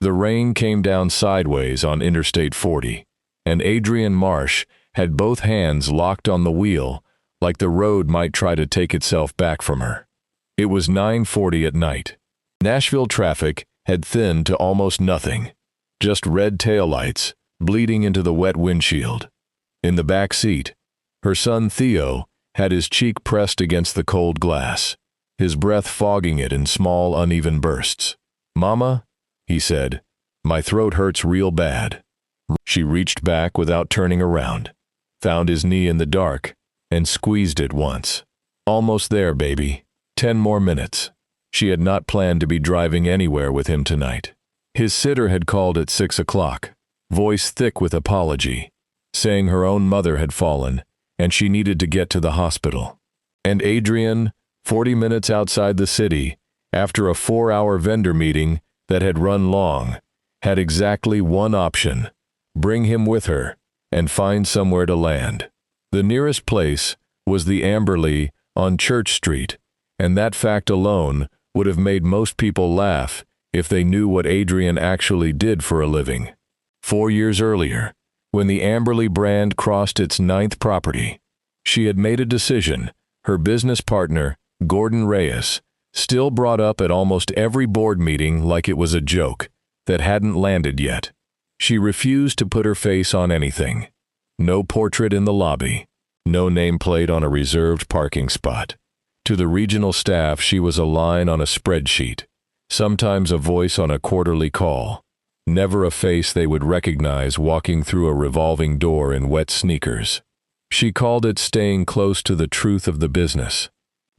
The rain came down sideways on Interstate 40, and Adrian Marsh had both hands locked on the wheel like the road might try to take itself back from her. It was 9:40 at night. Nashville traffic had thinned to almost nothing, just red taillights bleeding into the wet windshield. In the back seat, her son Theo had his cheek pressed against the cold glass, his breath fogging it in small, uneven bursts. "Mama," he said, "my throat hurts real bad." She reached back without turning around, found his knee in the dark, and squeezed it once. "Almost there, baby. 10 more minutes." She had not planned to be driving anywhere with him tonight. His sitter had called at 6 o'clock, voice thick with apology, saying her own mother had fallen and she needed to get to the hospital. And Adrian, 40 minutes outside the city, after a 4-hour vendor meeting that had run long, had exactly one option: bring him with her and find somewhere to land. The nearest place was the Amberley on Church Street, and that fact alone would have made most people laugh if they knew what Adrian actually did for a living. 4 years earlier, when the Amberley brand crossed its 9th property, she had made a decision her business partner, Gordon Reyes, still brought up at almost every board meeting like it was a joke that hadn't landed yet. She refused to put her face on anything. No portrait in the lobby, no nameplate on a reserved parking spot. To the regional staff, she was a line on a spreadsheet, sometimes a voice on a quarterly call, never a face they would recognize walking through a revolving door in wet sneakers. She called it staying close to the truth of the business.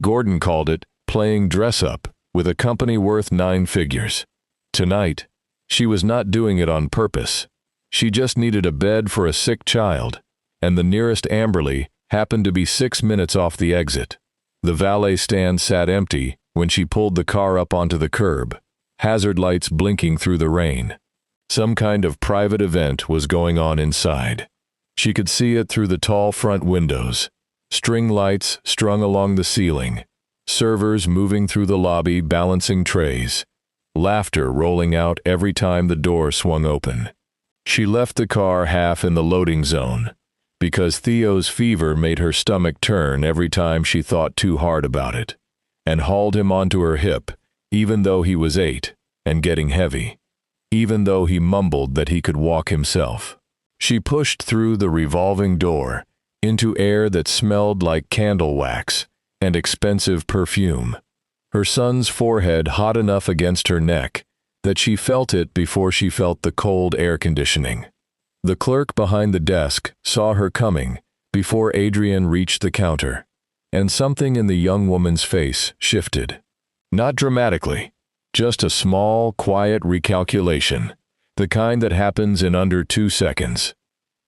Gordon called it playing dress-up with a company worth 9 figures. Tonight, she was not doing it on purpose. She just needed a bed for a sick child, and the nearest Amberley happened to be 6 minutes off the exit. The valet stand sat empty when she pulled the car up onto the curb, hazard lights blinking through the rain. Some kind of private event was going on inside. She could see it through the tall front windows, string lights strung along the ceiling, servers moving through the lobby balancing trays, laughter rolling out every time the door swung open. She left the car half in the loading zone, because Theo's fever made her stomach turn every time she thought too hard about it, and hauled him onto her hip, even though he was 8 and getting heavy, even though he mumbled that he could walk himself. She pushed through the revolving door into air that smelled like candle wax and expensive perfume, her son's forehead hot enough against her neck that she felt it before she felt the cold air conditioning. The clerk behind the desk saw her coming before Adrian reached the counter, and something in the young woman's face shifted. Not dramatically, just a small, quiet recalculation, the kind that happens in under 2 seconds.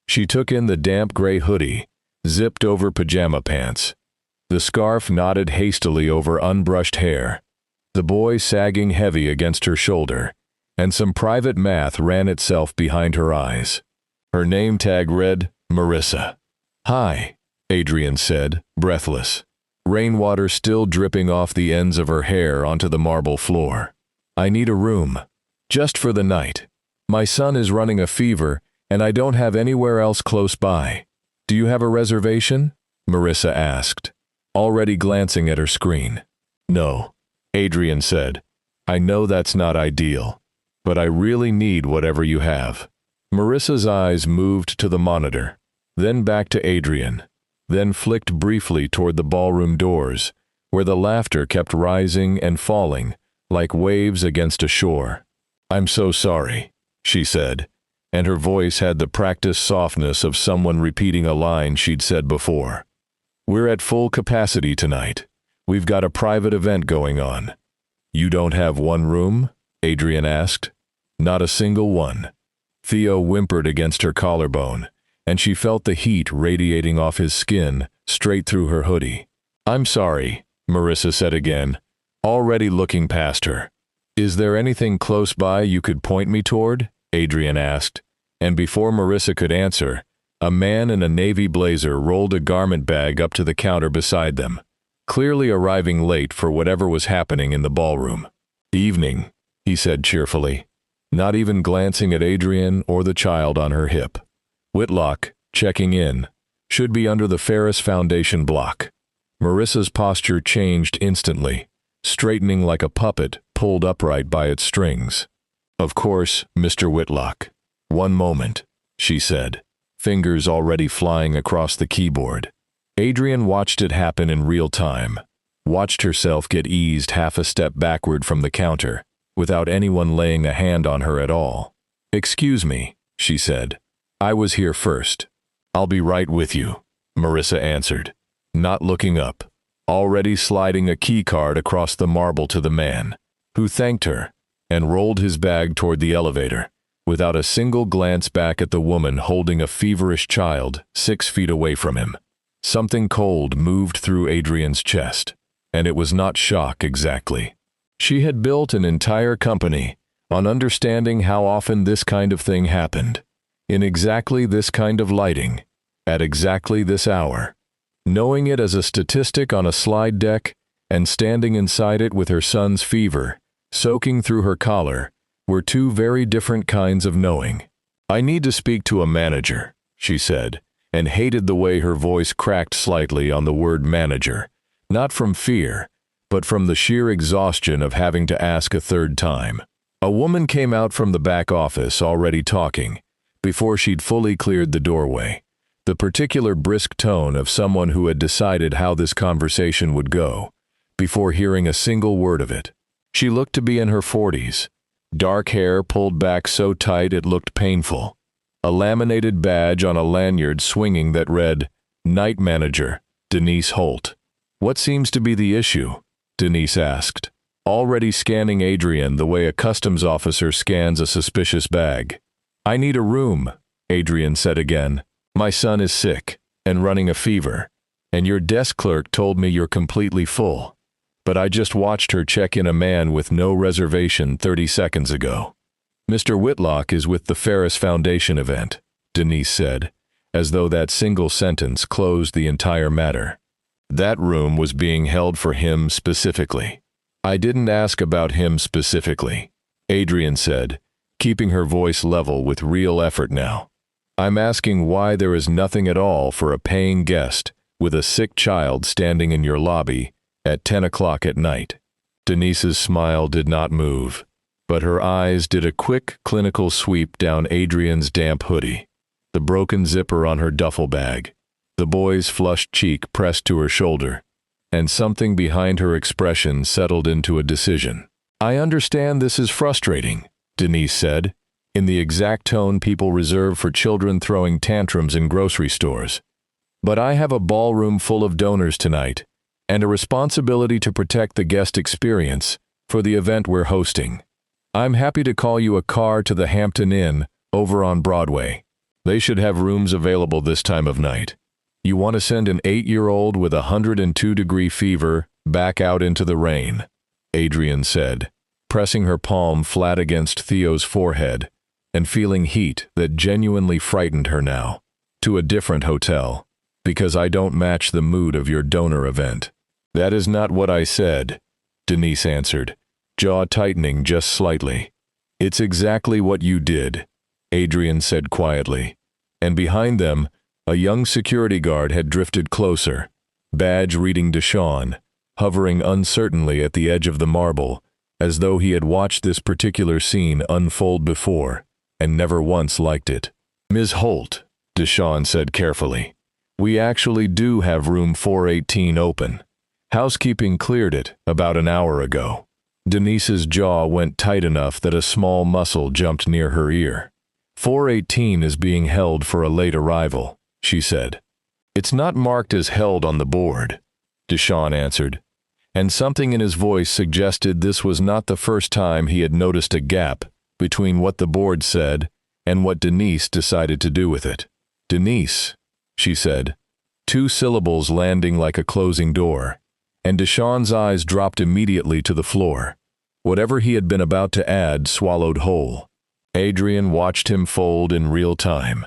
She took in the damp gray hoodie, zipped over pajama pants, the scarf knotted hastily over unbrushed hair, the boy sagging heavy against her shoulder, and some private math ran itself behind her eyes. Her name tag read, Marissa. "Hi," Adrian said, breathless, rainwater still dripping off the ends of her hair onto the marble floor. "I need a room. Just for the night. My son is running a fever, and I don't have anywhere else close by. Do you have a reservation?" Marissa asked, already glancing at her screen. "No," Adrian said. "I know that's not ideal, but I really need whatever you have." Marissa's eyes moved to the monitor, then back to Adrian, then flicked briefly toward the ballroom doors, where the laughter kept rising and falling like waves against a shore. "I'm so sorry," she said, and her voice had the practiced softness of someone repeating a line she'd said before. "We're at full capacity tonight. We've got a private event going on." "You don't have one room?" Adrian asked. "Not a single one." Theo whimpered against her collarbone, and she felt the heat radiating off his skin straight through her hoodie. "I'm sorry," Marissa said again, already looking past her. "Is there anything close by you could point me toward?" Adrian asked, and before Marissa could answer, a man in a navy blazer rolled a garment bag up to the counter beside them, clearly arriving late for whatever was happening in the ballroom. "Evening," he said cheerfully. not even glancing at Adrian or the child on her hip. Whitlock, checking in, should be under the Ferris Foundation block. Marissa's posture changed instantly, straightening like a puppet pulled upright by its strings. "Of course, Mr. Whitlock. One moment," she said, fingers already flying across the keyboard. Adrian watched it happen in real time, watched herself get eased half a step backward from the counter, without anyone laying a hand on her at all. "Excuse me," she said. "I was here first." "I'll be right with you," Marissa answered, not looking up, already sliding a key card across the marble to the man, who thanked her and rolled his bag toward the elevator, without a single glance back at the woman holding a feverish child 6 feet away from him. Something cold moved through Adrian's chest, and it was not shock exactly. She had built an entire company on understanding how often this kind of thing happened, in exactly this kind of lighting, at exactly this hour. Knowing it as a statistic on a slide deck and standing inside it with her son's fever soaking through her collar were two very different kinds of knowing. "I need to speak to a manager," she said, and hated the way her voice cracked slightly on the word manager, not from fear, but from the sheer exhaustion of having to ask a third time. A woman came out from the back office already talking, before she'd fully cleared the doorway, the particular brisk tone of someone who had decided how this conversation would go, before hearing a single word of it. She looked to be in her 40s, dark hair pulled back so tight it looked painful, a laminated badge on a lanyard swinging that read, "Night Manager, Denise Holt." "What seems to be the issue?" Denise asked, already scanning Adrian the way a customs officer scans a suspicious bag. "I need a room," Adrian said again. "My son is sick and running a fever, and your desk clerk told me you're completely full. But I just watched her check in a man with no reservation 30 seconds ago." "Mr. Whitlock is with the Ferris Foundation event," Denise said, as though that single sentence closed the entire matter. "That room was being held for him specifically." "I didn't ask about him specifically," Adrian said, keeping her voice level with real effort now. "I'm asking why there is nothing at all for a paying guest with a sick child standing in your lobby at 10 o'clock at night." Denise's smile did not move, but her eyes did a quick clinical sweep down Adrian's damp hoodie, the broken zipper on her duffel bag, the boy's flushed cheek pressed to her shoulder, and something behind her expression settled into a decision. "I understand this is frustrating," Denise said, in the exact tone people reserve for children throwing tantrums in grocery stores. "But I have a ballroom full of donors tonight, and a responsibility to protect the guest experience for the event we're hosting. I'm happy to call you a car to the Hampton Inn over on Broadway. They should have rooms available this time of night. You want to send an 8-year-old with a 102-degree fever back out into the rain," Adrian said, pressing her palm flat against Theo's forehead and feeling heat that genuinely frightened her now. "To a different hotel, because I don't match the mood of your donor event." "That is not what I said," Denise answered, jaw tightening just slightly. "It's exactly what you did," Adrian said quietly, and behind them, a young security guard had drifted closer, badge reading Deshawn, hovering uncertainly at the edge of the marble, as though he had watched this particular scene unfold before and never once liked it. "Ms. Holt," Deshawn said carefully, "we actually do have room 418 open. Housekeeping cleared it about an hour ago." Denise's jaw went tight enough that a small muscle jumped near her ear. "418 is being held for a late arrival," she said. "It's not marked as held on the board," Deshawn answered, and something in his voice suggested this was not the first time he had noticed a gap between what the board said and what Denise decided to do with it. "Denise," she said, 2 syllables landing like a closing door, and Deshawn's eyes dropped immediately to the floor. Whatever he had been about to add swallowed whole. Adrian watched him fold in real time,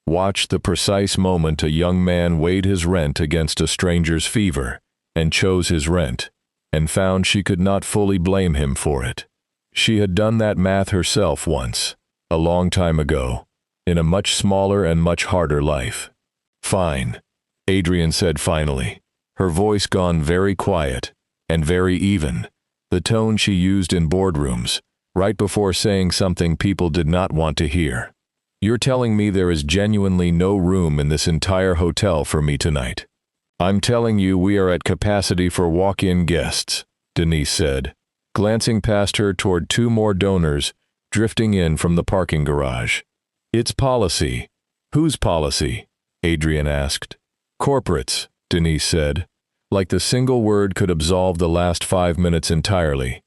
watched the precise moment a young man weighed his rent against a stranger's fever and chose his rent, and found she could not fully blame him for it. She had done that math herself once, a long time ago, in a much smaller and much harder life. "Fine," Adrian said finally, her voice gone very quiet and very even, the tone she used in boardrooms, right before saying something people did not want to hear. "You're telling me there is genuinely no room in this entire hotel for me tonight?" "I'm telling you we are at capacity for walk-in guests," Denise said, glancing past her toward two more donors drifting in from the parking garage. "It's policy." "Whose policy?" Adrian asked. "Corporates," Denise said, like the single word could absolve the last 5 minutes entirely.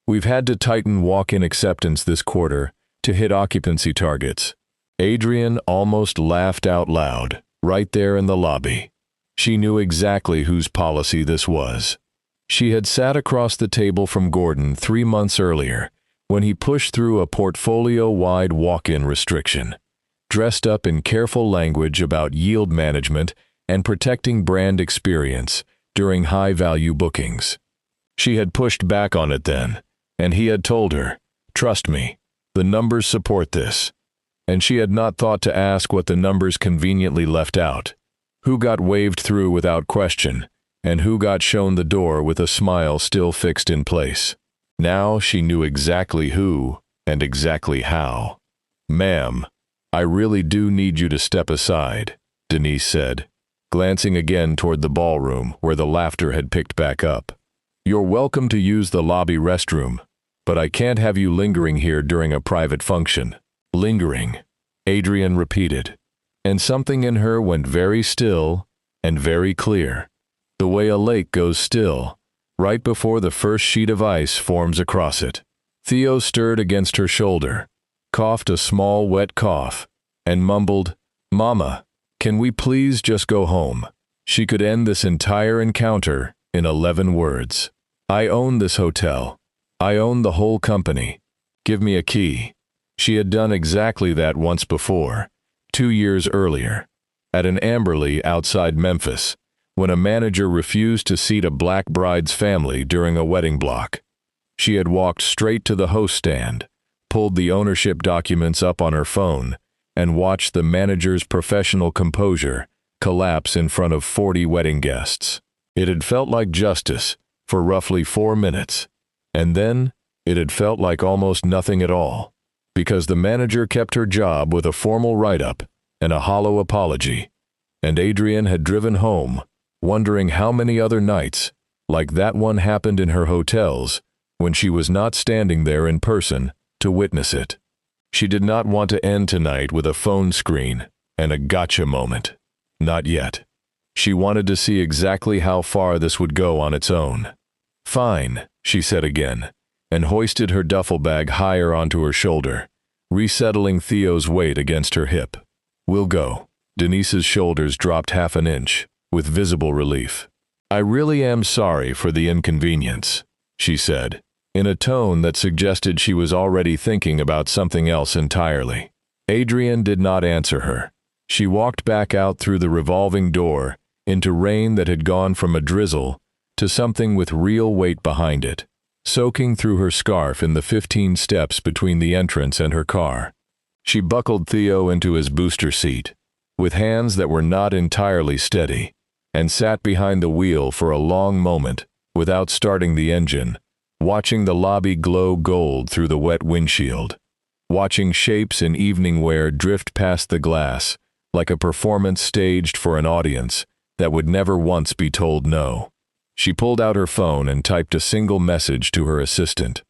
"We've had to tighten walk-in acceptance this quarter to hit occupancy targets." Adrian almost laughed out loud, right there in the lobby. She knew exactly whose policy this was. She had sat across the table from Gordon 3 months earlier, when he pushed through a portfolio-wide walk-in restriction, dressed up in careful language about yield management and protecting brand experience during high-value bookings. She had pushed back on it then, and he had told her, "Trust me, the numbers support this." And she had not thought to ask what the numbers conveniently left out. Who got waved through without question, and who got shown the door with a smile still fixed in place. Now she knew exactly who and exactly how. "Ma'am, I really do need you to step aside," Denise said, glancing again toward the ballroom where the laughter had picked back up. "You're welcome to use the lobby restroom, but I can't have you lingering here during a private function." "Lingering," Adrian repeated, and something in her went very still and very clear, the way a lake goes still, right before the first sheet of ice forms across it. Theo stirred against her shoulder, coughed a small wet cough, and mumbled, "Mama, can we please just go home?" She could end this entire encounter in 11 words. "I own this hotel. I own the whole company. Give me a key." She had done exactly that once before, 2 years earlier, at an Amberley outside Memphis, when a manager refused to seat a black bride's family during a wedding block. She had walked straight to the host stand, pulled the ownership documents up on her phone, and watched the manager's professional composure collapse in front of 40 wedding guests. It had felt like justice for roughly 4 minutes, and then it had felt like almost nothing at all, because the manager kept her job with a formal write-up and a hollow apology, and Adrian had driven home, wondering how many other nights, like that one, happened in her hotels when she was not standing there in person to witness it. She did not want to end tonight with a phone screen and a gotcha moment. Not yet. She wanted to see exactly how far this would go on its own. "Fine," she said again, and hoisted her duffel bag higher onto her shoulder, resettling Theo's weight against her hip. "We'll go." Denise's shoulders dropped half an inch, with visible relief. "I really am sorry for the inconvenience," she said, in a tone that suggested she was already thinking about something else entirely. Adrian did not answer her. She walked back out through the revolving door into rain that had gone from a drizzle to something with real weight behind it, soaking through her scarf in the 15 steps between the entrance and her car. She buckled Theo into his booster seat, with hands that were not entirely steady, and sat behind the wheel for a long moment without starting the engine, watching the lobby glow gold through the wet windshield, watching shapes in evening wear drift past the glass like a performance staged for an audience that would never once be told no. She pulled out her phone and typed a single message to her assistant,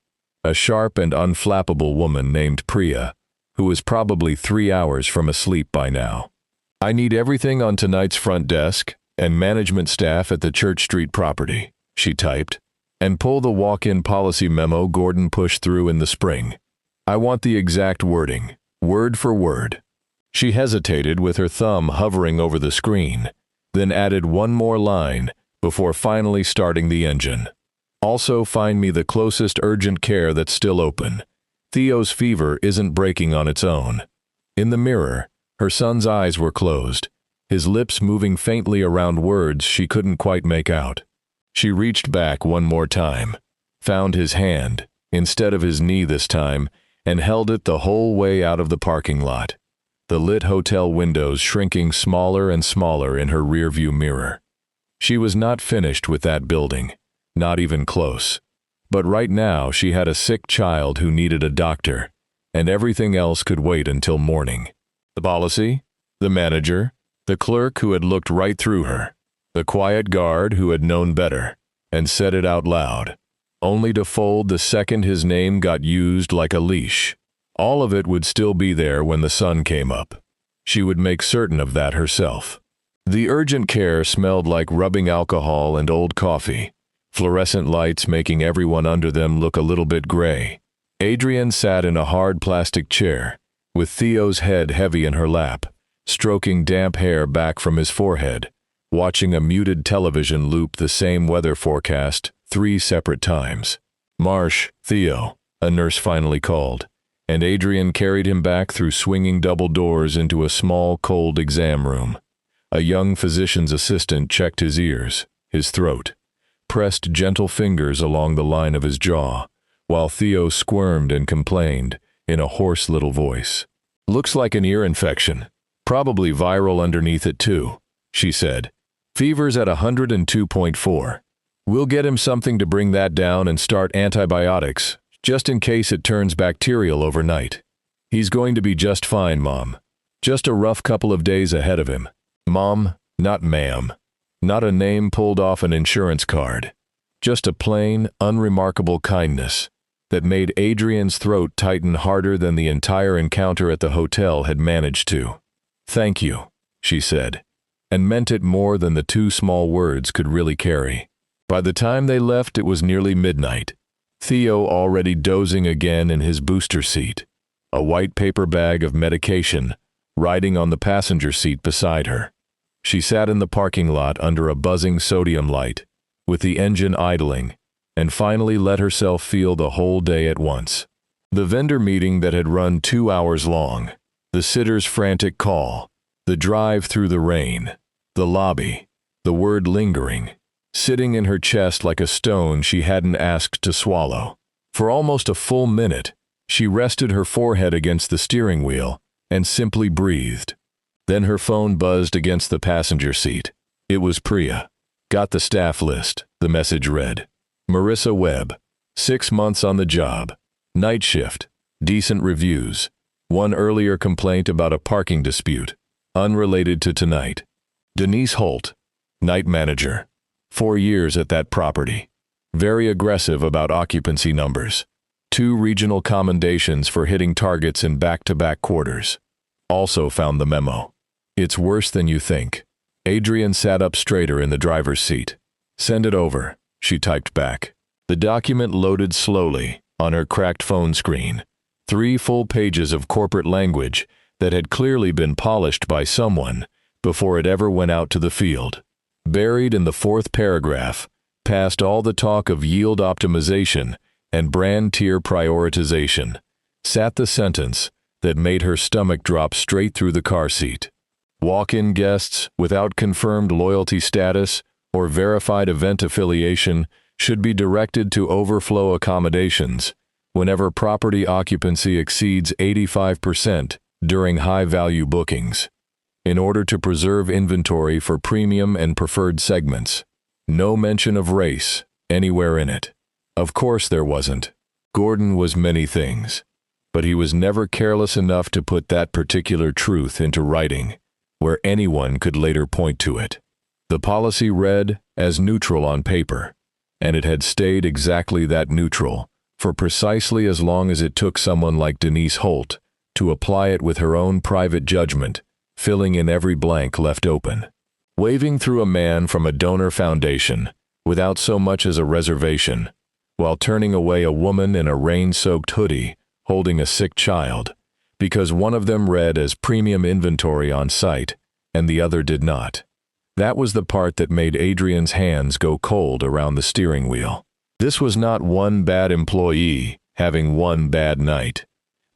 a sharp and unflappable woman named Priya, who was probably 3 hours from asleep by now. "I need everything on tonight's front desk and management staff at the Church Street property," she typed, "and pull the walk-in policy memo Gordon pushed through in the spring. I want the exact wording, word for word." She hesitated with her thumb hovering over the screen, then added one more line before finally starting the engine. "Also find me the closest urgent care that's still open. Theo's fever isn't breaking on its own." In the mirror, her son's eyes were closed, his lips moving faintly around words she couldn't quite make out. She reached back one more time, found his hand instead of his knee this time, and held it the whole way out of the parking lot, the lit hotel windows shrinking smaller and smaller in her rearview mirror. She was not finished with that building, not even close. But right now she had a sick child who needed a doctor, and everything else could wait until morning. The policy, the manager, the clerk who had looked right through her, the quiet guard who had known better, and said it out loud, only to fold the second his name got used like a leash. All of it would still be there when the sun came up. She would make certain of that herself. The urgent care smelled like rubbing alcohol and old coffee, fluorescent lights making everyone under them look a little bit gray. Adrienne sat in a hard plastic chair, with Theo's head heavy in her lap, stroking damp hair back from his forehead, watching a muted television loop the same weather forecast 3 separate times. "Marsh, Theo," a nurse finally called, and Adrienne carried him back through swinging double doors into a small, cold exam room. A young physician's assistant checked his ears, his throat, pressed gentle fingers along the line of his jaw, while Theo squirmed and complained in a hoarse little voice. "Looks like an ear infection. Probably viral underneath it too," she said. "Fever's at 102.4. We'll get him something to bring that down and start antibiotics, just in case it turns bacterial overnight. He's going to be just fine, Mom. Just a rough couple of days ahead of him." Mom, not ma'am. Not a name pulled off an insurance card. Just a plain, unremarkable kindness that made Adrienne's throat tighten harder than the entire encounter at the hotel had managed to. "Thank you," she said, and meant it more than the 2 small words could really carry. By the time they left, it was nearly midnight. Theo already dozing again in his booster seat, a white paper bag of medication riding on the passenger seat beside her. She sat in the parking lot under a buzzing sodium light, with the engine idling, and finally let herself feel the whole day at once. The vendor meeting that had run 2 hours long, the sitter's frantic call, the drive through the rain, the lobby, the word lingering, sitting in her chest like a stone she hadn't asked to swallow. For almost a full minute, she rested her forehead against the steering wheel and simply breathed. Then her phone buzzed against the passenger seat. It was Priya. "Got the staff list," the message read. "Marissa Webb, 6 months on the job. Night shift, decent reviews. One earlier complaint about a parking dispute, unrelated to tonight. Denise Holt, night manager. 4 years at that property. Very aggressive about occupancy numbers. 2 regional commendations for hitting targets in back-to-back quarters. Also found the memo. It's worse than you think." Adrienne sat up straighter in the driver's seat. "Send it over," she typed back. The document loaded slowly on her cracked phone screen. 3 full pages of corporate language that had clearly been polished by someone before it ever went out to the field. Buried in the 4th paragraph, past all the talk of yield optimization and brand tier prioritization, sat the sentence that made her stomach drop straight through the car seat. Walk-in guests without confirmed loyalty status or verified event affiliation should be directed to overflow accommodations whenever property occupancy exceeds 85% during high-value bookings, in order to preserve inventory for premium and preferred segments. No mention of race anywhere in it. Of course there wasn't. Gordon was many things, but he was never careless enough to put that particular truth into writing, where anyone could later point to it. The policy read as neutral on paper, and it had stayed exactly that neutral for precisely as long as it took someone like Denise Holt to apply it with her own private judgment, filling in every blank left open. Waving through a man from a donor foundation without so much as a reservation, while turning away a woman in a rain-soaked hoodie holding a sick child, because one of them read as premium inventory on site and the other did not. That was the part that made Adrienne's hands go cold around the steering wheel. This was not one bad employee having one bad night.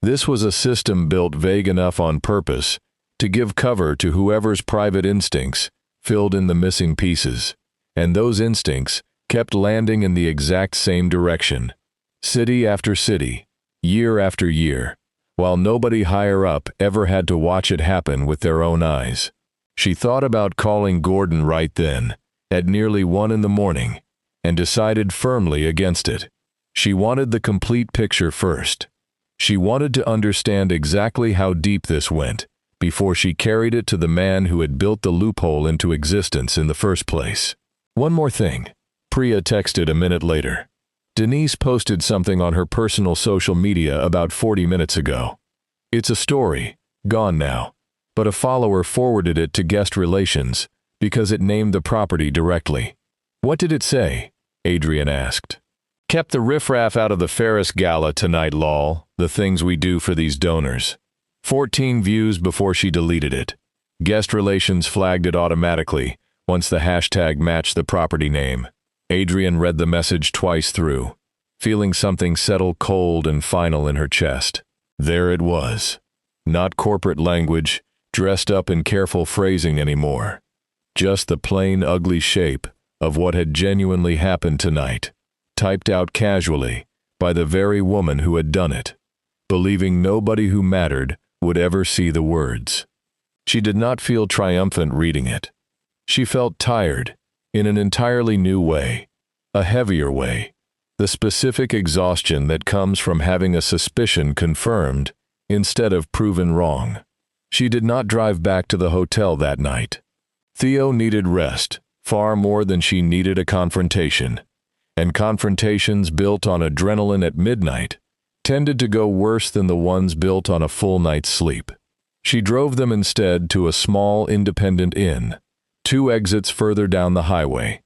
This was a system built vague enough on purpose to give cover to whoever's private instincts filled in the missing pieces, and those instincts kept landing in the exact same direction, City after city, year after year, while nobody higher up ever had to watch it happen with their own eyes. She thought about calling Gordon right then, at nearly 1 in the morning, and decided firmly against it. She wanted the complete picture first. She wanted to understand exactly how deep this went before she carried it to the man who had built the loophole into existence in the first place. One more thing, Priya texted a minute later. Denise posted something on her personal social media about 40 minutes ago. It's a story, gone now, but a follower forwarded it to guest relations because it named the property directly. What did it say? Adrian asked. Kept the riffraff out of the Ferris Gala tonight, lol, the things we do for these donors. 14 views before she deleted it. Guest relations flagged it automatically once the hashtag matched the property name. Adrian read the message twice through, feeling something settle cold and final in her chest. There it was. Not corporate language, dressed up in careful phrasing anymore. Just the plain, ugly shape of what had genuinely happened tonight, typed out casually by the very woman who had done it, believing nobody who mattered would ever see the words. She did not feel triumphant reading it. She felt tired, in an entirely new way, a heavier way, the specific exhaustion that comes from having a suspicion confirmed instead of proven wrong. She did not drive back to the hotel that night. Theo needed rest, far more than she needed a confrontation, and confrontations built on adrenaline at midnight tended to go worse than the ones built on a full night's sleep. She drove them instead to a small independent inn, 2 exits further down the highway,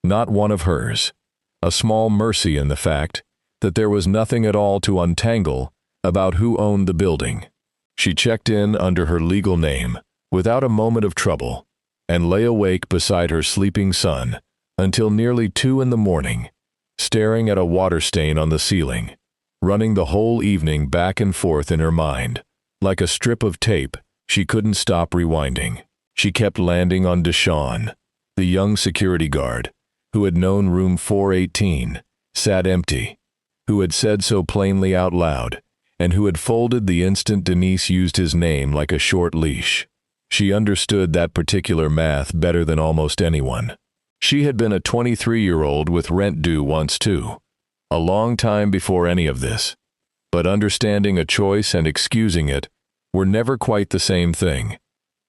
not one of hers, a small mercy in the fact that there was nothing at all to untangle about who owned the building. She checked in under her legal name, without a moment of trouble, and lay awake beside her sleeping son until nearly 2 in the morning, staring at a water stain on the ceiling, running the whole evening back and forth in her mind, like a strip of tape she couldn't stop rewinding. She kept landing on Deshawn, the young security guard, who had known room 418, sat empty, who had said so plainly out loud, and who had folded the instant Denise used his name like a short leash. She understood that particular math better than almost anyone. She had been a 23-year-old with rent due once too, a long time before any of this. But understanding a choice and excusing it were never quite the same thing,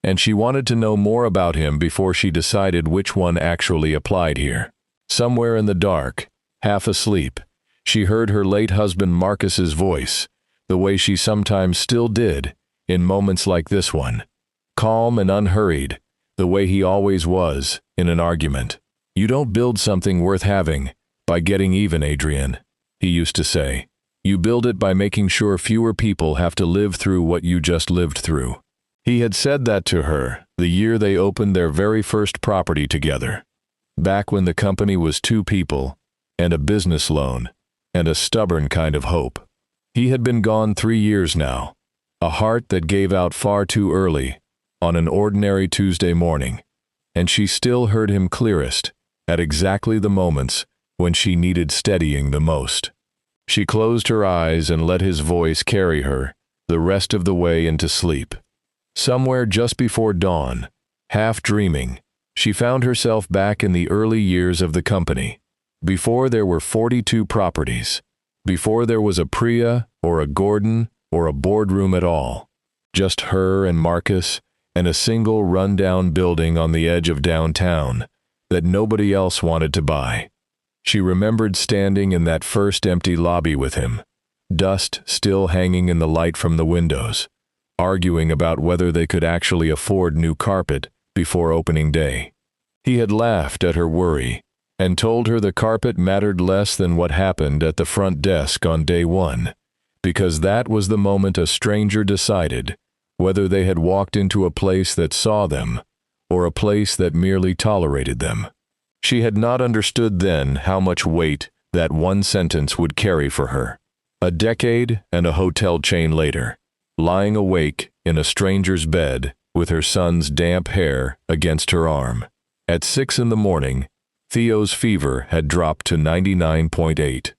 and she wanted to know more about him before she decided which one actually applied here. Somewhere in the dark, half asleep, she heard her late husband Marcus's voice, the way she sometimes still did in moments like this one, calm and unhurried, the way he always was in an argument. "You don't build something worth having by getting even, Adrian," he used to say. "You build it by making sure fewer people have to live through what you just lived through." He had said that to her the year they opened their very first property together, back when the company was 2 people and a business loan and a stubborn kind of hope. He had been gone 3 years now, a heart that gave out far too early on an ordinary Tuesday morning, and she still heard him clearest at exactly the moments when she needed steadying the most. She closed her eyes and let his voice carry her the rest of the way into sleep. Somewhere just before dawn, half dreaming, she found herself back in the early years of the company, before there were 42 properties, before there was a Priya or a Gordon or a boardroom at all, just her and Marcus and a single run-down building on the edge of downtown that nobody else wanted to buy. She remembered standing in that first empty lobby with him, dust still hanging in the light from the windows, arguing about whether they could actually afford new carpet before opening day. He had laughed at her worry and told her the carpet mattered less than what happened at the front desk on day 1, because that was the moment a stranger decided whether they had walked into a place that saw them or a place that merely tolerated them. She had not understood then how much weight that one sentence would carry for her. A decade and a hotel chain later, lying awake in a stranger's bed with her son's damp hair against her arm. At 6 in the morning, Theo's fever had dropped to 99.8.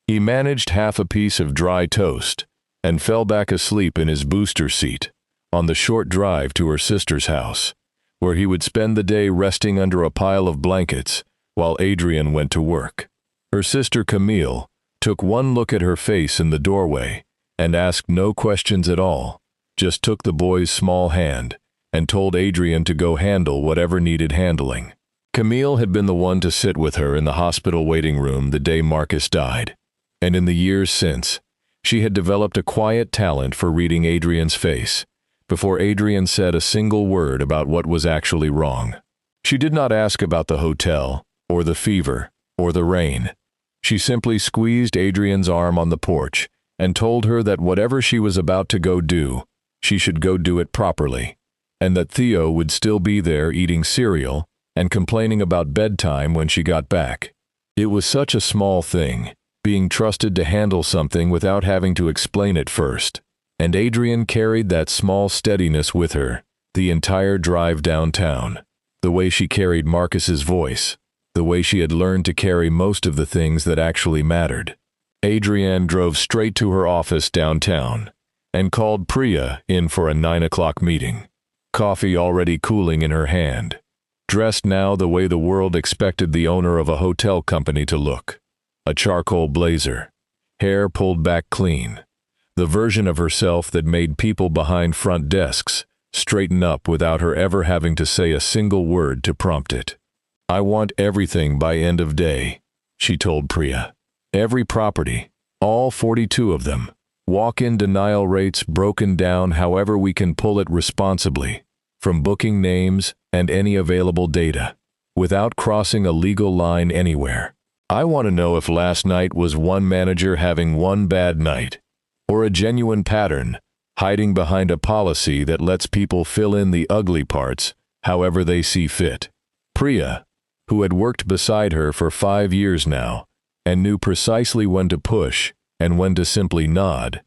He managed half a piece of dry toast and fell back asleep in his booster seat on the short drive to her sister's house, where he would spend the day resting under a pile of blankets while Adrian went to work. Her sister Camille took one look at her face in the doorway and asked no questions at all, just took the boy's small hand and told Adrian to go handle whatever needed handling. Camille had been the one to sit with her in the hospital waiting room the day Marcus died, and in the years since, she had developed a quiet talent for reading Adrian's face before Adrian said a single word about what was actually wrong. She did not ask about the hotel, or the fever, or the rain. She simply squeezed Adrian's arm on the porch and told her that whatever she was about to go do, she should go do it properly, and that Theo would still be there eating cereal and complaining about bedtime when she got back. It was such a small thing, being trusted to handle something without having to explain it first. And Adrian carried that small steadiness with her the entire drive downtown. The way she carried Marcus's voice, the way she had learned to carry most of the things that actually mattered. Adrian drove straight to her office downtown and called Priya in for a 9 o'clock meeting, coffee already cooling in her hand, dressed now the way the world expected the owner of a hotel company to look, a charcoal blazer, hair pulled back clean, the version of herself that made people behind front desks straighten up without her ever having to say a single word to prompt it. "I want everything by end of day," she told Priya. "Every property, all 42 of them. Walk-in denial rates broken down however we can pull it responsibly, from booking names and any available data, without crossing a legal line anywhere. I want to know if last night was one manager having one bad night, or a genuine pattern, hiding behind a policy that lets people fill in the ugly parts however they see fit." Priya, who had worked beside her for 5 years now, and knew precisely when to push and when to simply nod,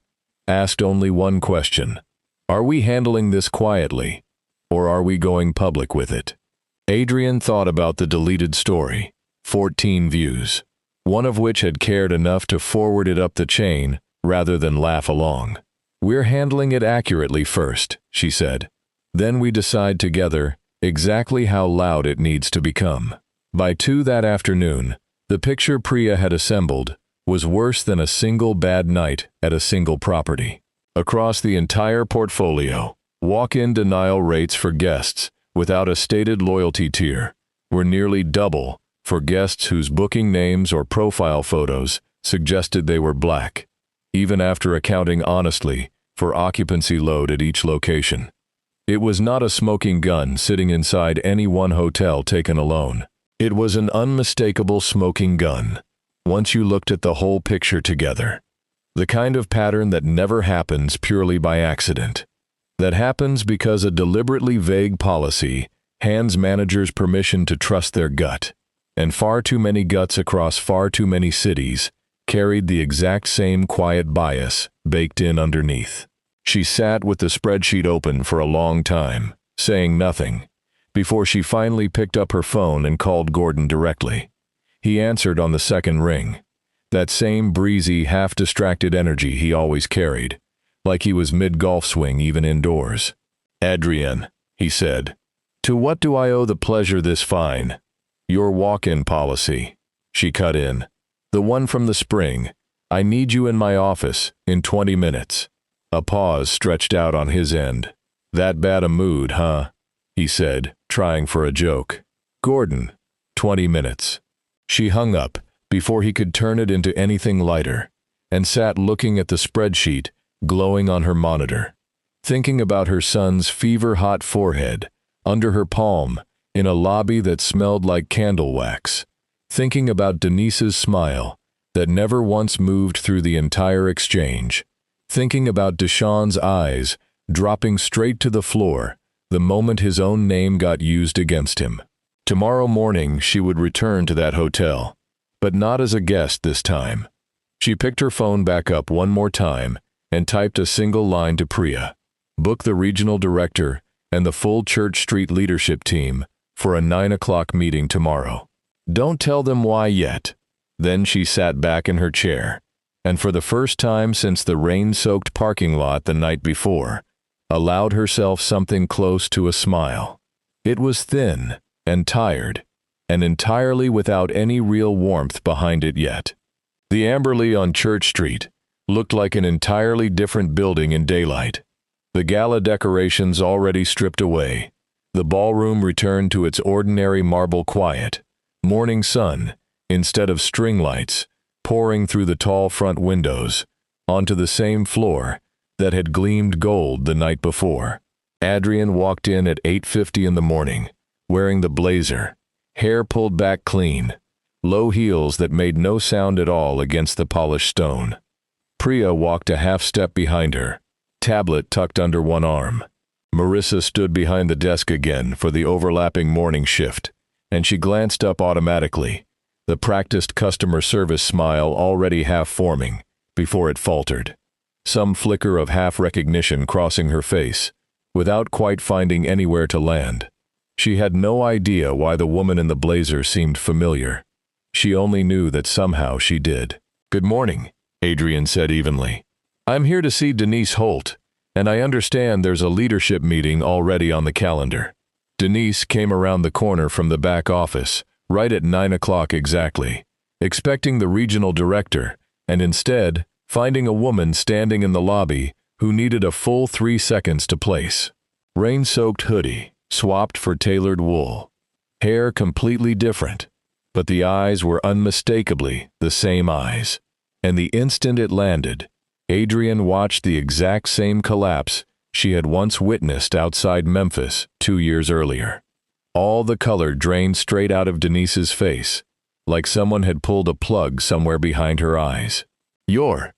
asked only one question: "Are we handling this quietly, or are we going public with it?" Adrian thought about the deleted story, 14 views, one of which had cared enough to forward it up the chain rather than laugh along. "We're handling it accurately first," she said. "Then we decide together exactly how loud it needs to become." By 2 that afternoon, the picture Priya had assembled was worse than a single bad night at a single property. Across the entire portfolio, walk-in denial rates for guests without a stated loyalty tier were nearly double for guests whose booking names or profile photos suggested they were black, even after accounting honestly for occupancy load at each location. It was not a smoking gun sitting inside any one hotel taken alone. It was an unmistakable smoking gun, once you looked at the whole picture together. The kind of pattern that never happens purely by accident. That happens because a deliberately vague policy hands managers permission to trust their gut, and far too many guts across far too many cities carried the exact same quiet bias baked in underneath. She sat with the spreadsheet open for a long time, saying nothing, before she finally picked up her phone and called Gordon directly. He answered on the second ring, that same breezy, half-distracted energy he always carried, like he was mid-golf swing even indoors. "Adrian," he said, "to what do I owe the pleasure this fine?" "Your walk-in policy," she cut in. "The one from the spring. I need you in my office in 20 minutes. A pause stretched out on his end. "That bad a mood, huh?" he said, trying for a joke. "Gordon, 20 minutes. She hung up before he could turn it into anything lighter, and sat looking at the spreadsheet glowing on her monitor, thinking about her son's fever-hot forehead under her palm in a lobby that smelled like candle wax, thinking about Denise's smile that never once moved through the entire exchange, thinking about Deshawn's eyes dropping straight to the floor the moment his own name got used against him. Tomorrow morning she would return to that hotel, but not as a guest this time. She picked her phone back up one more time and typed a single line to Priya: "Book the regional director and the full Church Street leadership team for a 9 o'clock meeting tomorrow. Don't tell them why yet." Then she sat back in her chair and for the first time since the rain-soaked parking lot the night before, allowed herself something close to a smile. It was thin and tired, and entirely without any real warmth behind it yet. The Amberley on Church Street looked like an entirely different building in daylight. The gala decorations already stripped away. The ballroom returned to its ordinary marble quiet. Morning sun, instead of string lights, pouring through the tall front windows, onto the same floor that had gleamed gold the night before. Adrian walked in at 8:50 in the morning, wearing the blazer, hair pulled back clean, low heels that made no sound at all against the polished stone. Priya walked a half-step behind her, tablet tucked under one arm. Marissa stood behind the desk again for the overlapping morning shift, and she glanced up automatically, the practiced customer service smile already half-forming, before it faltered. Some flicker of half-recognition crossing her face, without quite finding anywhere to land. She had no idea why the woman in the blazer seemed familiar. She only knew that somehow she did. "Good morning," Adrian said evenly. "I'm here to see Denise Holt, and I understand there's a leadership meeting already on the calendar." Denise came around the corner from the back office, right at 9 o'clock exactly, expecting the regional director, and instead, finding a woman standing in the lobby who needed a full 3 seconds to place. Rain-soaked hoodie, swapped for tailored wool. Hair completely different, but the eyes were unmistakably the same eyes. And the instant it landed, Adrian watched the exact same collapse she had once witnessed outside Memphis 2 years earlier. All the color drained straight out of Denise's face, like someone had pulled a plug somewhere behind her eyes. "You're,"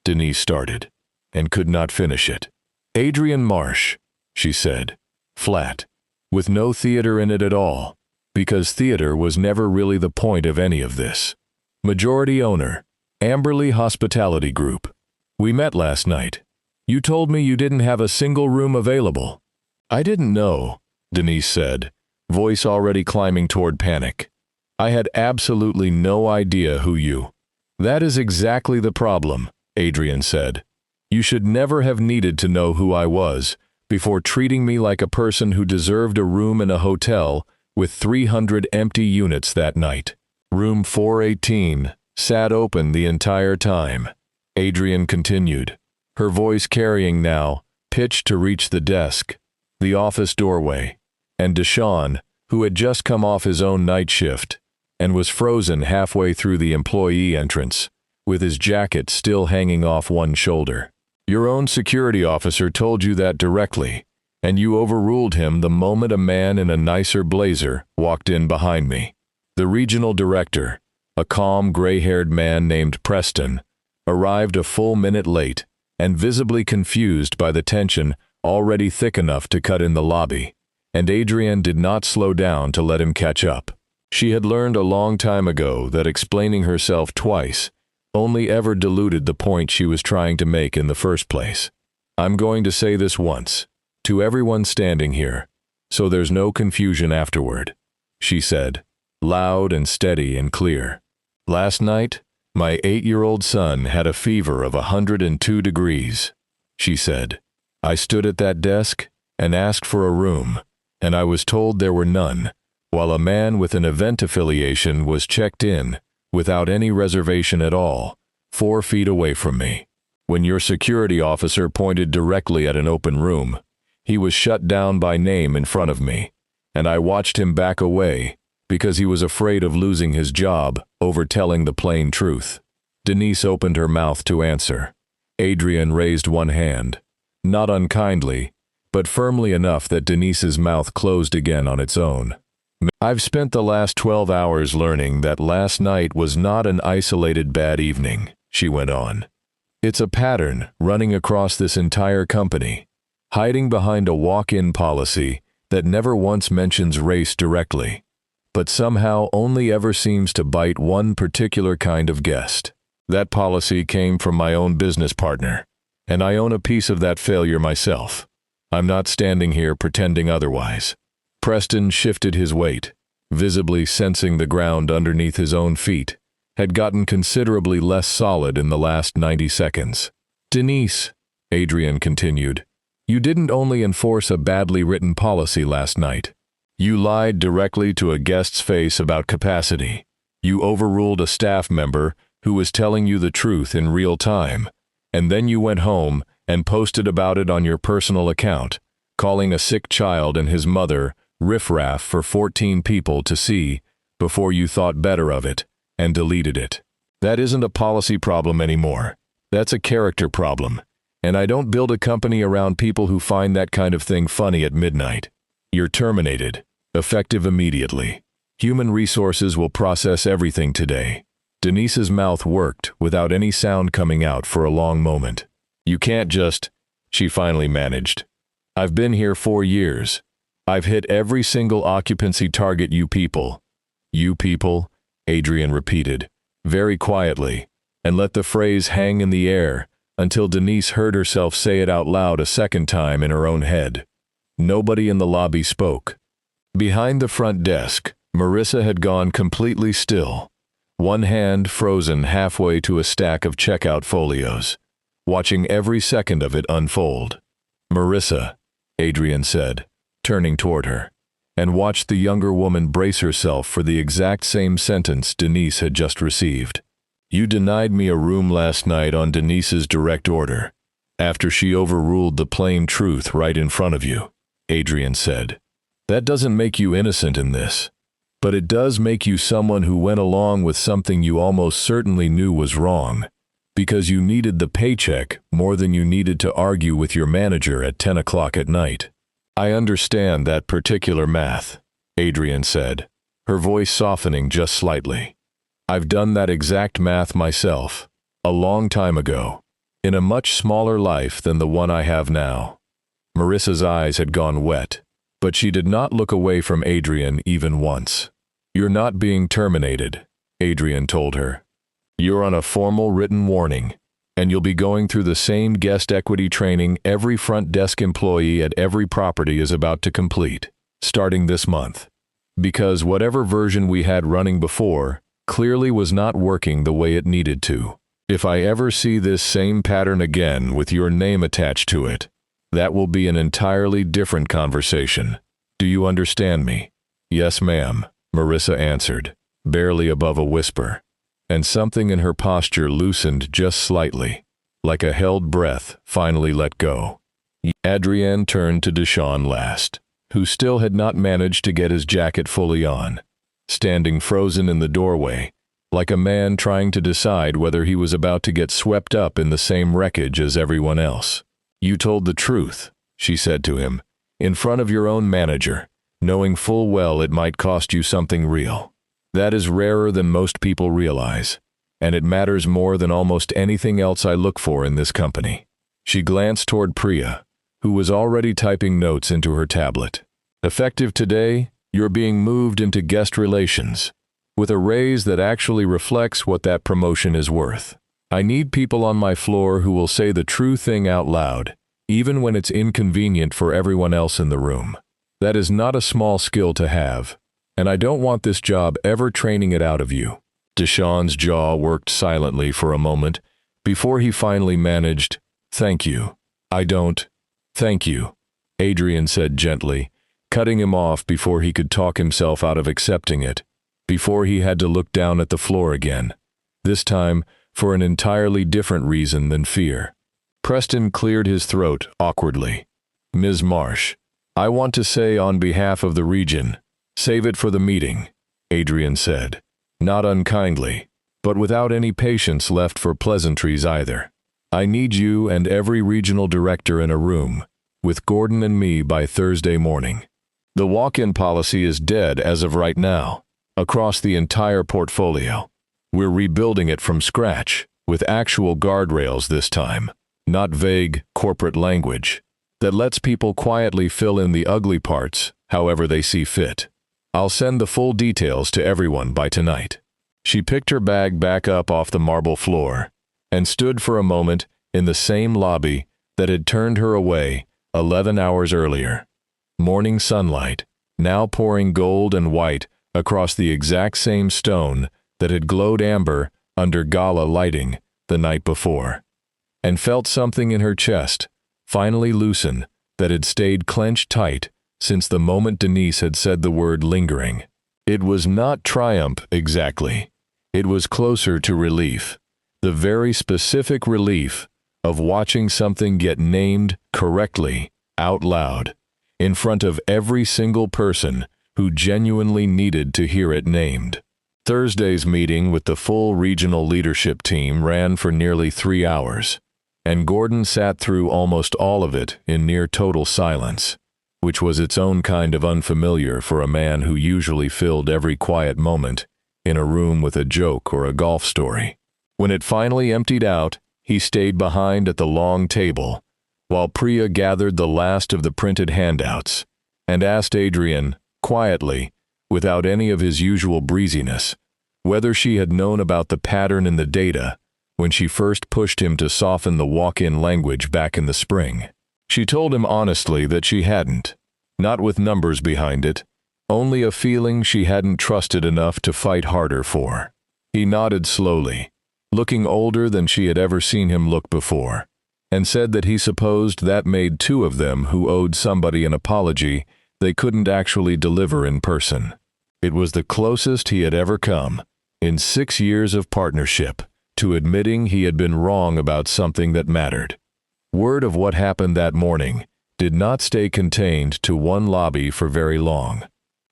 Denise started, and could not finish it. "Adrian Marsh," she said, flat, with no theater in it at all, because theater was never really the point of any of this. "Majority owner, Amberley Hospitality Group. We met last night. You told me you didn't have a single room available." "I didn't know," Denise said, voice already climbing toward panic. "I had absolutely no idea who you—" "That is exactly the problem," Adrian said. "You should never have needed to know who I was before treating me like a person who deserved a room in a hotel with 300 empty units that night. Room 418 sat open the entire time," Adrian continued, her voice carrying now, pitched to reach the desk, the office doorway, and Deshaun, who had just come off his own night shift and was frozen halfway through the employee entrance, with his jacket still hanging off one shoulder. "Your own security officer told you that directly, and you overruled him the moment a man in a nicer blazer walked in behind me. The regional director, a calm gray-haired man named Preston, arrived a full minute late and visibly confused by the tension already thick enough to cut in the lobby, and Adrian did not slow down to let him catch up. She had learned a long time ago that explaining herself twice only ever diluted the point she was trying to make in the first place. "I'm going to say this once, to everyone standing here, so there's no confusion afterward," she said, loud and steady and clear. "Last night, my 8-year-old son had a fever of 102 degrees, she said. I stood at that desk and asked for a room, and I was told there were none, while a man with an event affiliation was checked in, without any reservation at all, 4 feet away from me. When your security officer pointed directly at an open room, he was shut down by name in front of me, and I watched him back away, because he was afraid of losing his job over telling the plain truth." Denise opened her mouth to answer. Adrian raised one hand, not unkindly, but firmly enough that Denise's mouth closed again on its own. "I've spent the last 12 hours learning that last night was not an isolated bad evening," she went on. "It's a pattern running across this entire company, hiding behind a walk-in policy that never once mentions race directly, but somehow only ever seems to bite one particular kind of guest. That policy came from my own business partner, and I own a piece of that failure myself. I'm not standing here pretending otherwise." Preston shifted his weight, visibly sensing the ground underneath his own feet, had gotten considerably less solid in the last 90 seconds. "Denise," Adrian continued, "you didn't only enforce a badly written policy last night. You lied directly to a guest's face about capacity. You overruled a staff member who was telling you the truth in real time, and then you went home and posted about it on your personal account, calling a sick child and his mother riffraff for 14 people to see before you thought better of it and deleted it. That isn't a policy problem anymore. That's a character problem, and I don't build a company around people who find that kind of thing funny at midnight. You're terminated, effective immediately. Human resources will process everything today." Denise's mouth worked without any sound coming out for a long moment. "You can't just," she finally managed. "I've been here 4 years. I've hit every single occupancy target you people." "You people," Adrian repeated, very quietly, and let the phrase hang in the air until Denise heard herself say it out loud a second time in her own head. Nobody in the lobby spoke. Behind the front desk, Marissa had gone completely still, one hand frozen halfway to a stack of checkout folios, watching every second of it unfold. "Marissa," Adrian said, turning toward her, and watched the younger woman brace herself for the exact same sentence Denise had just received. "You denied me a room last night on Denise's direct order, after she overruled the plain truth right in front of you," Adrian said. "That doesn't make you innocent in this, but it does make you someone who went along with something you almost certainly knew was wrong, because you needed the paycheck more than you needed to argue with your manager at 10 o'clock at night." "I understand that particular math," Adrian said, her voice softening just slightly. "I've done that exact math myself, a long time ago, in a much smaller life than the one I have now." Marissa's eyes had gone wet, but she did not look away from Adrian even once. "You're not being terminated," Adrian told her. "You're on a formal written warning, and you'll be going through the same guest equity training every front desk employee at every property is about to complete, starting this month. Because whatever version we had running before clearly was not working the way it needed to. If I ever see this same pattern again with your name attached to it, that will be an entirely different conversation. Do you understand me?" "Yes, ma'am," Marissa answered, barely above a whisper, and something in her posture loosened just slightly, like a held breath finally let go. Adrienne turned to Deshawn last, who still had not managed to get his jacket fully on, standing frozen in the doorway, like a man trying to decide whether he was about to get swept up in the same wreckage as everyone else. "You told the truth," she said to him, "in front of your own manager, knowing full well it might cost you something real. That is rarer than most people realize, and it matters more than almost anything else I look for in this company." She glanced toward Priya, who was already typing notes into her tablet. "Effective today, you're being moved into guest relations, with a raise that actually reflects what that promotion is worth. I need people on my floor who will say the true thing out loud, even when it's inconvenient for everyone else in the room. That is not a small skill to have, and I don't want this job ever training it out of you." Deshawn's jaw worked silently for a moment before he finally managed, "Thank you. I don't." "Thank you," Adrian said gently, cutting him off before he could talk himself out of accepting it, before he had to look down at the floor again, this time for an entirely different reason than fear. Preston cleared his throat awkwardly. "Ms. Marsh, I want to say on behalf of the region, save it for the meeting," Adrian said, not unkindly, but without any patience left for pleasantries either. "I need you and every regional director in a room, with Gordon and me by Thursday morning. The walk-in policy is dead as of right now, across the entire portfolio. We're rebuilding it from scratch, with actual guardrails this time, not vague corporate language that lets people quietly fill in the ugly parts however they see fit. I'll send the full details to everyone by tonight." She picked her bag back up off the marble floor and stood for a moment in the same lobby that had turned her away 11 hours earlier. Morning sunlight, now pouring gold and white across the exact same stone that had glowed amber under gala lighting the night before, and felt something in her chest finally loosen that had stayed clenched tight since the moment Denise had said the word lingering. It was not triumph exactly. It was closer to relief, the very specific relief of watching something get named correctly out loud in front of every single person who genuinely needed to hear it named. Thursday's meeting with the full regional leadership team ran for nearly 3 hours, and Gordon sat through almost all of it in near total silence, which was its own kind of unfamiliar for a man who usually filled every quiet moment in a room with a joke or a golf story. When it finally emptied out, he stayed behind at the long table, while Priya gathered the last of the printed handouts, and asked Adrian, quietly, without any of his usual breeziness, whether she had known about the pattern in the data when she first pushed him to soften the walk-in language back in the spring. She told him honestly that she hadn't, not with numbers behind it, only a feeling she hadn't trusted enough to fight harder for. He nodded slowly, looking older than she had ever seen him look before, and said that he supposed that made 2 of them who owed somebody an apology they couldn't actually deliver in person. It was the closest he had ever come, in 6 years of partnership, to admitting he had been wrong about something that mattered. Word of what happened that morning did not stay contained to one lobby for very long.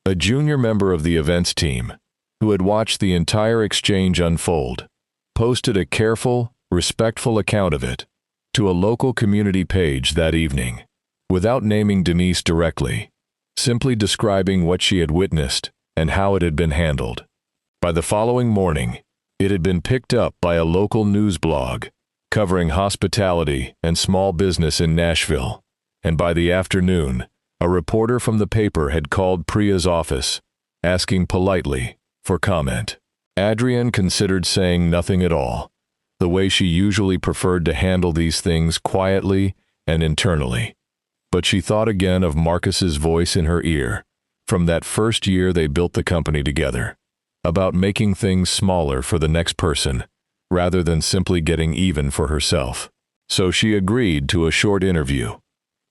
A junior member of the events team, who had watched the entire exchange unfold, posted a careful, respectful account of it to a local community page that evening, without naming Denise directly, simply describing what she had witnessed and how it had been handled. By the following morning, it had been picked up by a local news blog covering hospitality and small business in Nashville, and by the afternoon, a reporter from the paper had called Priya's office, asking politely for comment. Adrienne considered saying nothing at all, the way she usually preferred to handle these things quietly and internally. But she thought again of Marcus's voice in her ear, from that first year they built the company together, about making things smaller for the next person, rather than simply getting even for herself. So she agreed to a short interview,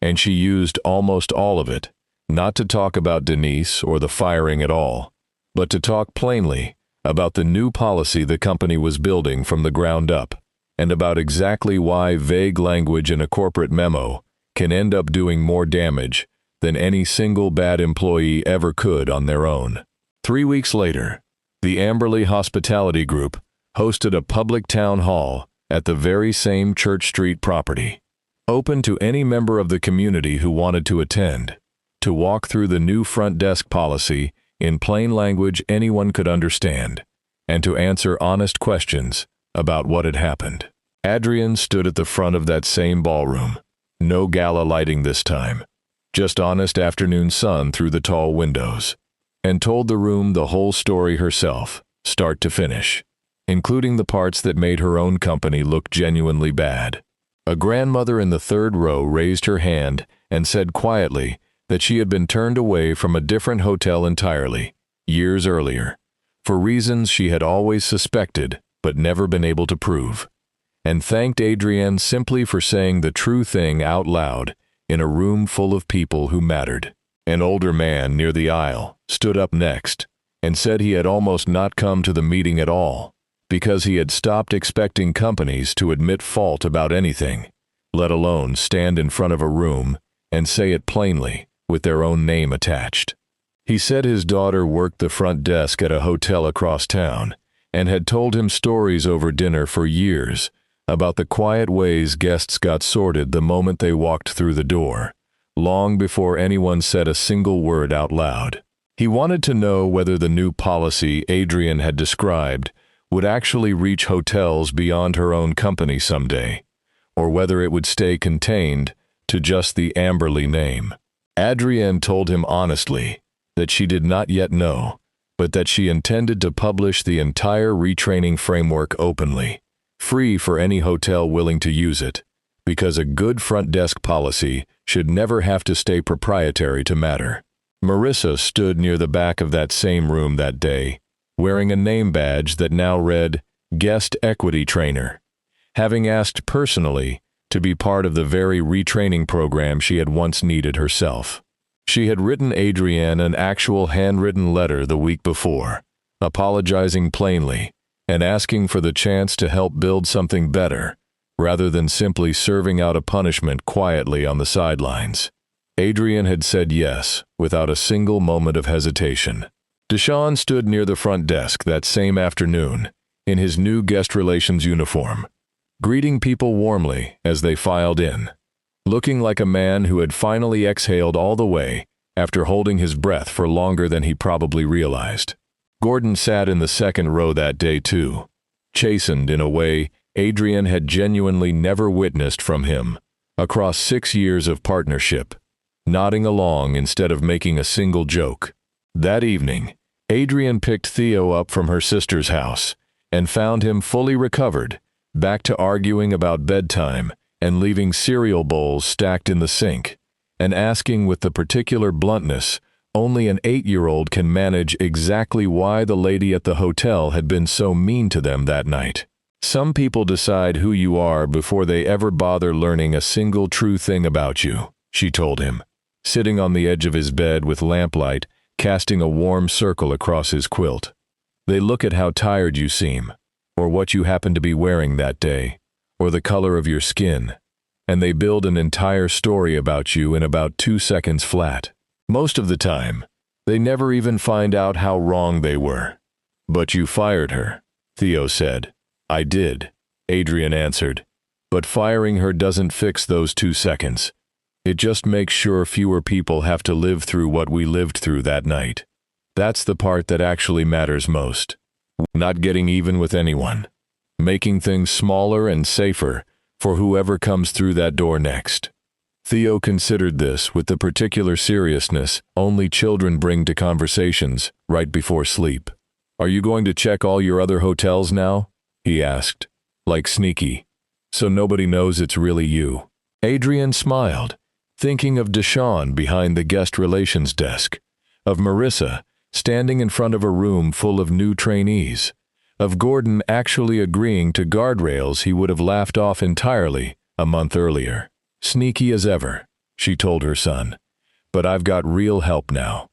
and she used almost all of it, not to talk about Denise or the firing at all, but to talk plainly about the new policy the company was building from the ground up, and about exactly why vague language in a corporate memo can end up doing more damage than any single bad employee ever could on their own. 3 weeks later, the Amberley Hospitality Group hosted a public town hall at the very same Church Street property, open to any member of the community who wanted to attend, to walk through the new front desk policy in plain language anyone could understand, and to answer honest questions about what had happened. Adrian stood at the front of that same ballroom, no gala lighting this time, just honest afternoon sun through the tall windows, and told the room the whole story herself, start to finish, including the parts that made her own company look genuinely bad. A grandmother in the 3rd row raised her hand and said quietly that she had been turned away from a different hotel entirely, years earlier, for reasons she had always suspected but never been able to prove, and thanked Adrienne simply for saying the true thing out loud in a room full of people who mattered. An older man near the aisle stood up next and said he had almost not come to the meeting at all, because he had stopped expecting companies to admit fault about anything, let alone stand in front of a room and say it plainly with their own name attached. He said his daughter worked the front desk at a hotel across town and had told him stories over dinner for years about the quiet ways guests got sorted the moment they walked through the door, long before anyone said a single word out loud. He wanted to know whether the new policy Adrienne had described would actually reach hotels beyond her own company someday, or whether it would stay contained to just the Amberley name. Adrienne told him honestly that she did not yet know, but that she intended to publish the entire retraining framework openly, free for any hotel willing to use it, because a good front desk policy should never have to stay proprietary to matter. Marissa stood near the back of that same room that day, wearing a name badge that now read Guest Equity Trainer, having asked personally to be part of the very retraining program she had once needed herself. She had written Adrienne an actual handwritten letter the week before, apologizing plainly and asking for the chance to help build something better, rather than simply serving out a punishment quietly on the sidelines. Adrienne had said yes, without a single moment of hesitation. Deshaun stood near the front desk that same afternoon, in his new guest relations uniform, greeting people warmly as they filed in, looking like a man who had finally exhaled all the way after holding his breath for longer than he probably realized. Gordon sat in the second row that day too, chastened in a way Adrienne had genuinely never witnessed from him across 6 years of partnership, nodding along instead of making a single joke. That evening, Adrienne picked Theo up from her sister's house and found him fully recovered, back to arguing about bedtime and leaving cereal bowls stacked in the sink, and asking with the particular bluntness only an 8-year-old can manage exactly why the lady at the hotel had been so mean to them that night. Some people decide who you are before they ever bother learning a single true thing about you, she told him, sitting on the edge of his bed with lamplight casting a warm circle across his quilt. They look at how tired you seem, or what you happen to be wearing that day, or the color of your skin, and they build an entire story about you in about 2 seconds flat. Most of the time, they never even find out how wrong they were. But you fired her, Theo said. I did, Adrienne answered. But firing her doesn't fix those 2 seconds. It just makes sure fewer people have to live through what we lived through that night. That's the part that actually matters most. Not getting even with anyone. Making things smaller and safer for whoever comes through that door next. Theo considered this with the particular seriousness only children bring to conversations right before sleep. Are you going to check all your other hotels now? He asked, like sneaky, so nobody knows it's really you. Adrienne smiled, thinking of Deshaun behind the guest relations desk, of Marissa standing in front of a room full of new trainees, of Gordon actually agreeing to guardrails he would have laughed off entirely a month earlier. Sneaky as ever, she told her son, but I've got real help now.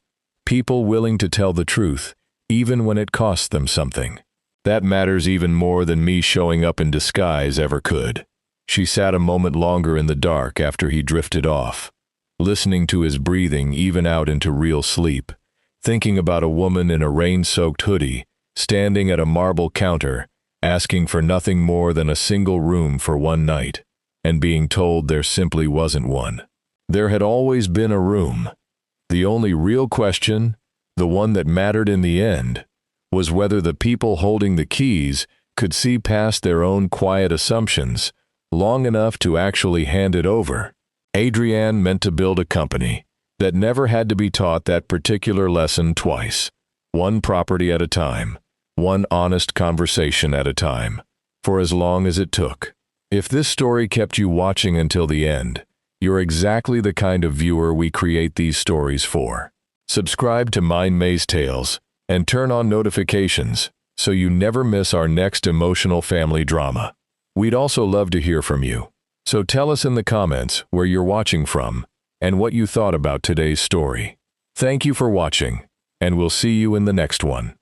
People willing to tell the truth, even when it costs them something. That matters even more than me showing up in disguise ever could. She sat a moment longer in the dark after he drifted off, listening to his breathing even out into real sleep, thinking about a woman in a rain-soaked hoodie, standing at a marble counter, asking for nothing more than a single room for one night, and being told there simply wasn't one. There had always been a room. The only real question, the one that mattered in the end, was whether the people holding the keys could see past their own quiet assumptions long enough to actually hand it over. Adrienne meant to build a company that never had to be taught that particular lesson twice, one property at a time, one honest conversation at a time, for as long as it took. If this story kept you watching until the end, you're exactly the kind of viewer we create these stories for. Subscribe to Mind Maze Tales and turn on notifications so you never miss our next emotional family drama. We'd also love to hear from you, so tell us in the comments where you're watching from and what you thought about today's story. Thank you for watching, and we'll see you in the next one.